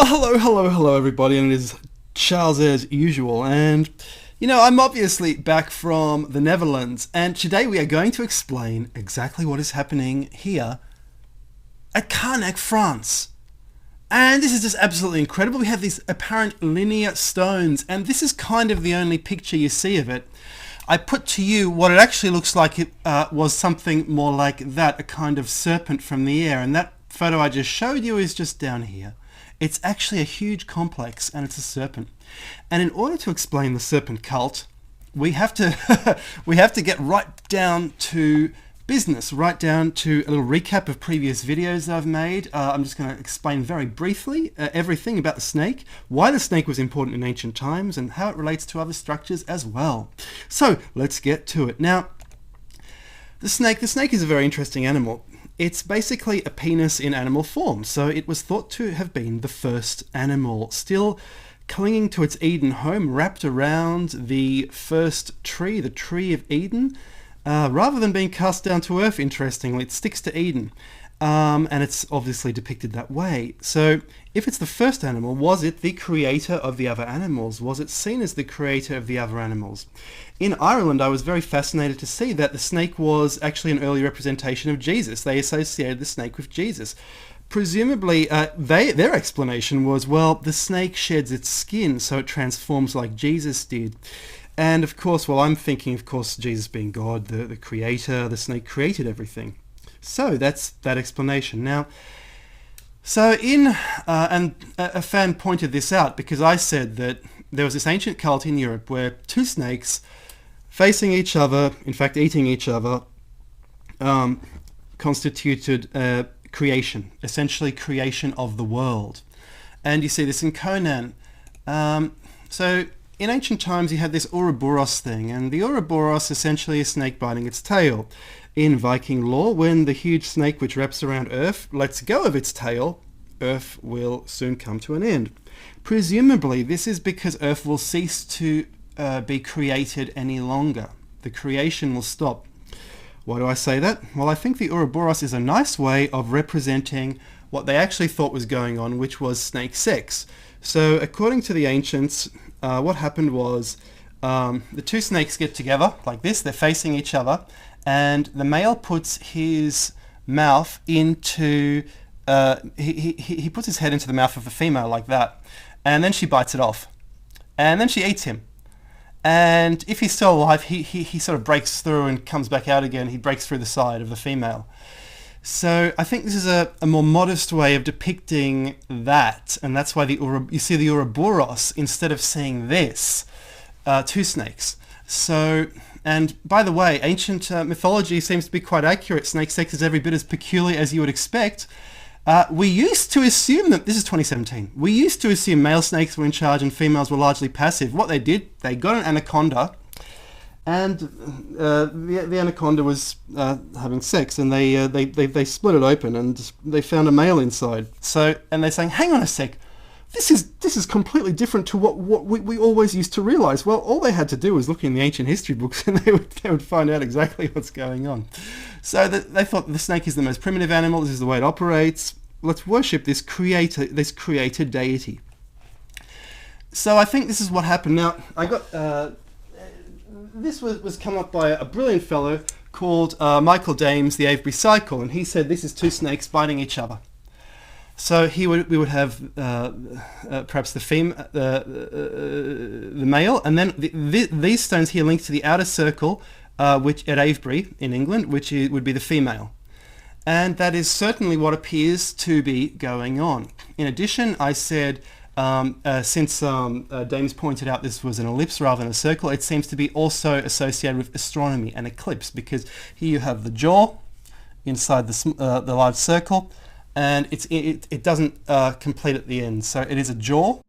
Hello, everybody, and it is Charles as usual. And I'm obviously back from the Netherlands, and today we are going to explain exactly what is happening here at Carnac, France. And this is just absolutely incredible. We have these apparent linear stones, and this is kind of the only picture you see of it. I put to you what it actually looks like. It was something more like that, a kind of serpent from the air, and that photo I just showed you is just down here. It's actually a huge complex, and it's a serpent. And in order to explain the serpent cult, we have to we have to get right down to business, right down to a little recap of previous videos that I've made. I'm just going to explain very briefly everything about the snake, why the snake was important in ancient times, and how it relates to other structures as well. So let's get to it. Now, the snake is a very interesting animal. It's basically a penis in animal form, so it was thought to have been the first animal, still clinging to its Eden home, wrapped around the first tree, the tree of Eden. Rather than being cast down to earth, interestingly, it sticks to Eden, and it's obviously depicted that way. So if it's the first animal, was it the creator of the other animals? Was it seen as the creator of the other animals? In Ireland, I was very fascinated to see that the snake was actually an early representation of Jesus. They associated the snake with Jesus. Presumably, their explanation was, well, the snake sheds its skin, so it transforms like Jesus did. And of course, well, I'm thinking, of course, Jesus being God, the creator, the snake created everything. So that's that explanation. Now, and a fan pointed this out because I said that there was this ancient cult in Europe where two snakes facing each other, in fact eating each other, constituted creation, essentially creation of the world. And you see this in Conan. So in ancient times you had this Ouroboros thing, and the Ouroboros essentially is snake biting its tail. In Viking lore, when the huge snake which wraps around Earth lets go of its tail, Earth will soon come to an end. Presumably this is because Earth will cease to be created any longer. The creation will stop. Why do I say that? Well, I think the Ouroboros is a nice way of representing what they actually thought was going on, which was snake sex. So according to the ancients, what happened was the two snakes get together like this, they're facing each other, and the male puts his mouth into, he puts his head into the mouth of the female like that, and then she bites it off, and then she eats him. And if he's still alive, he sort of breaks through and comes back out again. He breaks through the side of the female. So I think this is a more modest way of depicting that, and that's why you see the Ouroboros instead of seeing this, two snakes. So, and by the way, ancient mythology seems to be quite accurate. Snake sex is every bit as peculiar as you would expect. We used to assume that, this is 2017, we used to assume male snakes were in charge and females were largely passive. What they did, they got an anaconda, and the anaconda was having sex, and they split it open, and they found a male inside. So, and they're saying, hang on a sec, this is completely different to what we always used to realize. Well, all they had to do was look in the ancient history books, and they would find out exactly what's going on. So they thought the snake is the most primitive animal. This is the way it operates. Let's worship this creator deity. So I think this is what happened. Now, I got this was come up by a brilliant fellow called Michael Dames, the Avebury cycle, and he said this is two snakes biting each other. So we would have perhaps the male, and then these stones here link to the outer circle, which at Avebury in England, which would be the female. And that is certainly what appears to be going on. In addition, I said, since Dames pointed out this was an ellipse rather than a circle, it seems to be also associated with astronomy and eclipse, because here you have the jaw inside the large circle, and it doesn't complete at the end. So it is a jaw.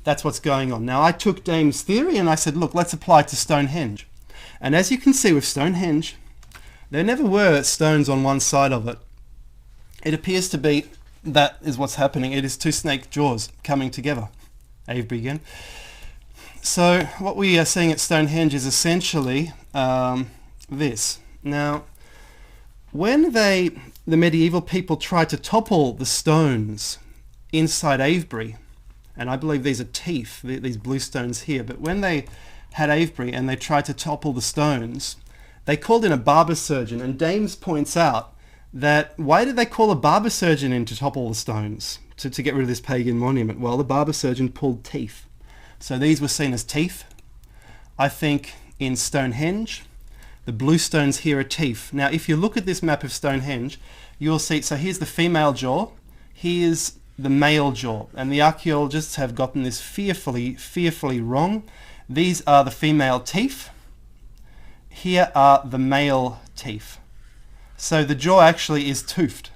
that's what's going on. Now, I took Dame's theory and I said, look, let's apply it to Stonehenge. And as you can see with Stonehenge, there never were stones on one side of it. It appears to be that is what's happening. It is two snake jaws coming together. Avebury again. So what we are seeing at Stonehenge is essentially this. Now, when the medieval people tried to topple the stones inside Avebury, and I believe these are teeth, these bluestones here, but when they had Avebury and they tried to topple the stones, they called in a barber surgeon, and Dames points out that why did they call a barber surgeon in to topple the stones to get rid of this pagan monument? Well, the barber surgeon pulled teeth. So these were seen as teeth. I think in Stonehenge, the bluestones here are teeth. Now, if you look at this map of Stonehenge, you'll see, so here's the female jaw, here's the male jaw, and the archaeologists have gotten this fearfully wrong. These are the female teeth. Here are the male teeth. So the jaw actually is toothed.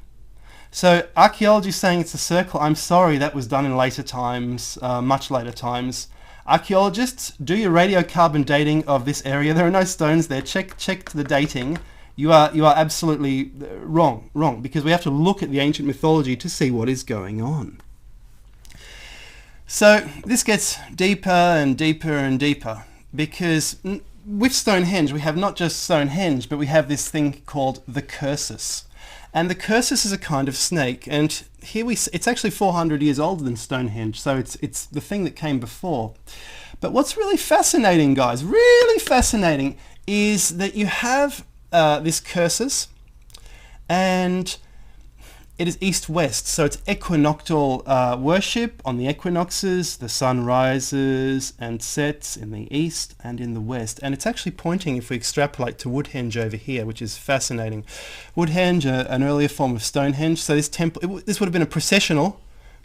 So archaeology is saying it's a circle. I'm sorry, that was done in later times, much later times. Archaeologists, do your radiocarbon dating of this area. There are no stones there. Check the dating. You are absolutely wrong, because we have to look at the ancient mythology to see what is going on. So this gets deeper and deeper and deeper, because with Stonehenge we have not just Stonehenge, but we have this thing called the Cursus. And the Cursus is a kind of snake, and here it's actually 400 years older than Stonehenge, so it's the thing that came before. But what's really fascinating, guys, really fascinating, is that you have this Cursus, and it is east-west, so it's equinoctial worship. On the equinoxes, the sun rises and sets in the east and in the west, and it's actually pointing, if we extrapolate, to Woodhenge over here, which is fascinating. Woodhenge, an earlier form of Stonehenge, so this temple, this would have been a processional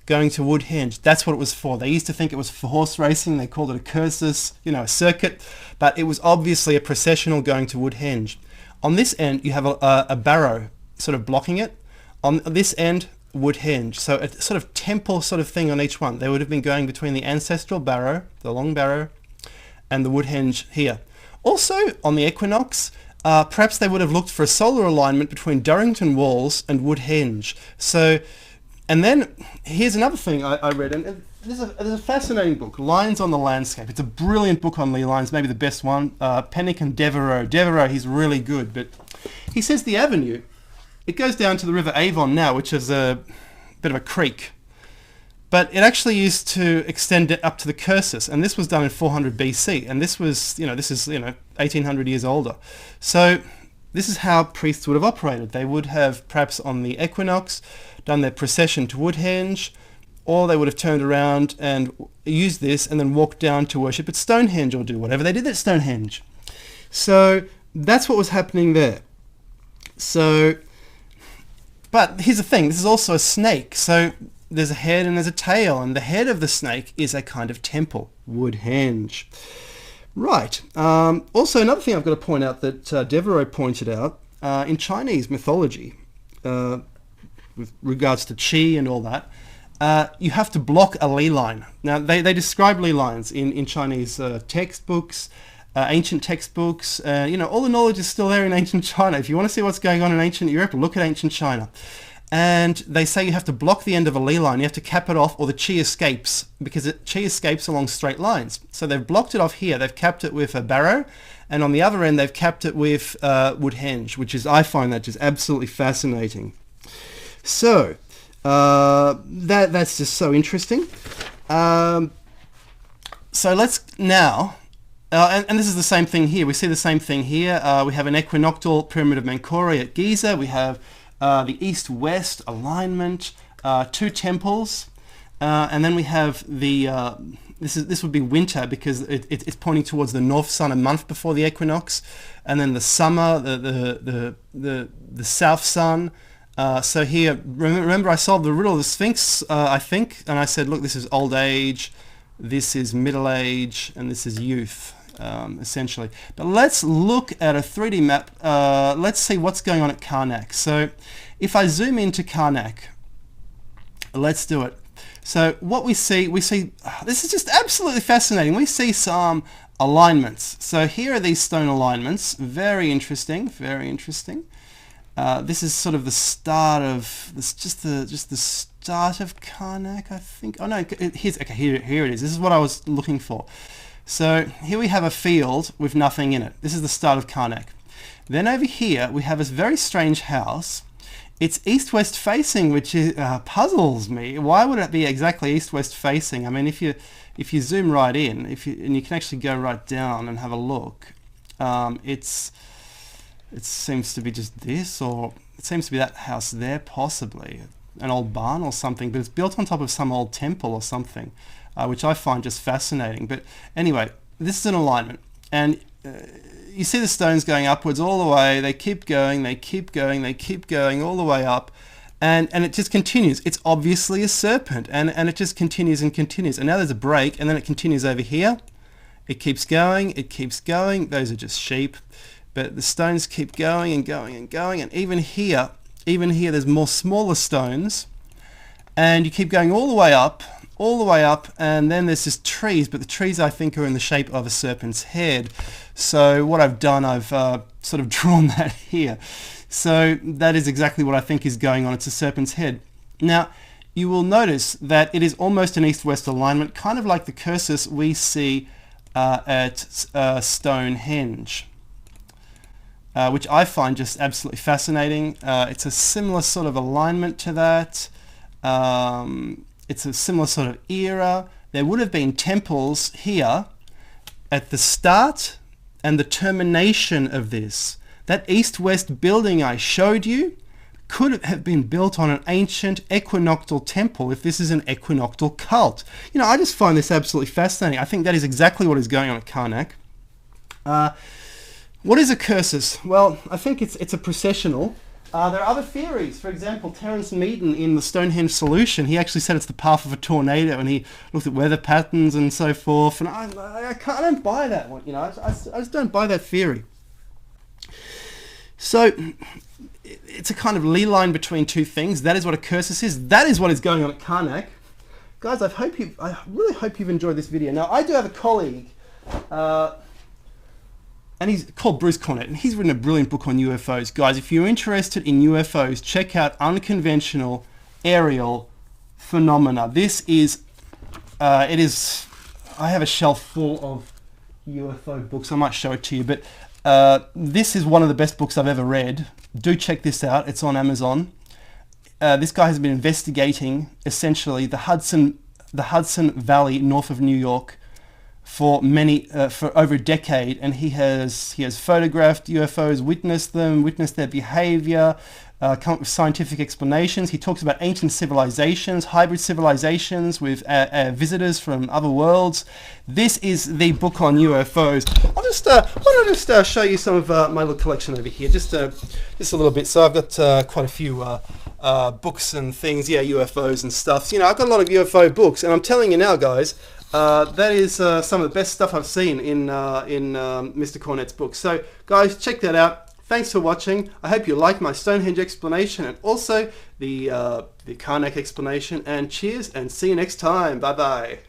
going to Woodhenge. That's what it was for. They used to think it was for horse racing. They called it a Cursus, a circuit, but it was obviously a processional going to Woodhenge. On this end, you have a barrow sort of blocking it. On this end, Woodhenge. So a sort of temple sort of thing on each one. They would have been going between the ancestral barrow, the long barrow, and the Woodhenge here. Also, on the equinox, perhaps they would have looked for a solar alignment between Durrington Walls and Woodhenge. So, and then here's another thing I read, and there's a fascinating book, Lines on the Landscape. It's a brilliant book on Lee lines, maybe the best one. Pennick and Devereux. Devereux, he's really good, but he says the avenue, it goes down to the River Avon now, which is a bit of a creek. But it actually used to extend it up to the Cursus, and this was done in 400 BC, and this was, this is, 1800 years older. So this is how priests would have operated. They would have, perhaps on the equinox, done their procession to Woodhenge, or they would have turned around and used this and then walked down to worship at Stonehenge, or do whatever they did at Stonehenge. So that's what was happening there. So, but here's the thing, this is also a snake, so there's a head and there's a tail, and the head of the snake is a kind of temple, Woodhenge. Right, also another thing I've got to point out that Devereux pointed out, in Chinese mythology, with regards to qi and all that, you have to block a ley line. Now, they describe ley lines in Chinese textbooks, ancient textbooks. All the knowledge is still there in ancient China. If you want to see what's going on in ancient Europe, look at ancient China. And they say you have to block the end of a ley line. You have to cap it off, or the qi escapes, because qi escapes along straight lines. So they've blocked it off here. They've capped it with a barrow, and on the other end, they've capped it with Woodhenge, I find that just absolutely fascinating. So that's just so interesting. So let's now, and this is the same thing here. We see the same thing here. We have an equinoctial pyramid of Menkaure at Giza. We have the east-west alignment, two temples, and then we have the this would be winter, because it's pointing towards the north sun a month before the equinox, and then the summer, the south sun. So here, remember I solved the riddle of the Sphinx, I think, and I said, look, this is old age, this is middle age, and this is youth, essentially. But let's look at a 3D map. Let's see what's going on at Carnac. So if I zoom into Carnac, let's do it. So what we see, this is just absolutely fascinating. We see some alignments. So here are these stone alignments. Very interesting, very interesting. This is sort of the start of this, just the start of Carnac, I think. Oh no, here it is. This is what I was looking for. So here we have a field with nothing in it. This is the start of Carnac. Then over here we have this very strange house. It's east-west facing, which is, puzzles me. Why would it be exactly east-west facing? I mean, if you zoom right in, and you can actually go right down and have a look, it seems to be just this, or it seems to be that house there, possibly an old barn or something, but it's built on top of some old temple or something, which I find just fascinating. But anyway, this is an alignment, and you see the stones going upwards all the way. They keep going, they keep going, they keep going all the way up, and it just continues. It's obviously a serpent, and it just continues and continues. And now there's a break, and then it continues over here. It keeps going, it keeps going. Those are just sheep, but the stones keep going and going and going. And even here, there's more smaller stones, and you keep going all the way up, and then there's just trees, but the trees I think are in the shape of a serpent's head. So what I've done, I've sort of drawn that here. So that is exactly what I think is going on. It's a serpent's head. Now, you will notice that it is almost an east-west alignment, kind of like the Cursus we see at Stonehenge, which I find just absolutely fascinating. It's a similar sort of alignment to that. It's a similar sort of era. There would have been temples here at the start and the termination of this. That east-west building I showed you could have been built on an ancient equinoctial temple if this is an equinoctial cult. You know, I just find this absolutely fascinating. I think that is exactly what is going on at Carnac. What is a Cursus? Well, I think it's a processional. There are other theories. For example, Terence Meaden in the Stonehenge Solution, he actually said it's the path of a tornado, and he looked at weather patterns and so forth. And I don't buy that one. You know, I just don't buy that theory. So it's a kind of lee line between two things. That is what a Cursus is. That is what is going on at Carnac. Guys, I really hope you've enjoyed this video. Now, I do have a colleague, and he's called Bruce Cornett, and he's written a brilliant book on UFOs. Guys, if you're interested in UFOs, check out Unconventional Aerial Phenomena. This is, I have a shelf full of UFO books. I might show it to you, but this is one of the best books I've ever read. Do check this out. It's on Amazon. This guy has been investigating essentially the Hudson Valley north of New York for over a decade, and he has photographed UFOs, witnessed their behavior, come up with scientific explanations. He talks about ancient civilizations, hybrid civilizations with visitors from other worlds. This is the book on UFOs. Why don't I just show you some of my little collection over here, just a little bit. So I've got quite a few books and things, UFOs and stuff. So, you know, I've got a lot of UFO books, and I'm telling you now, guys, that is some of the best stuff I've seen in Mr. Cornett's book. So, guys, check that out. Thanks for watching. I hope you like my Stonehenge explanation and also the Carnac explanation. And cheers, and see you next time. Bye-bye.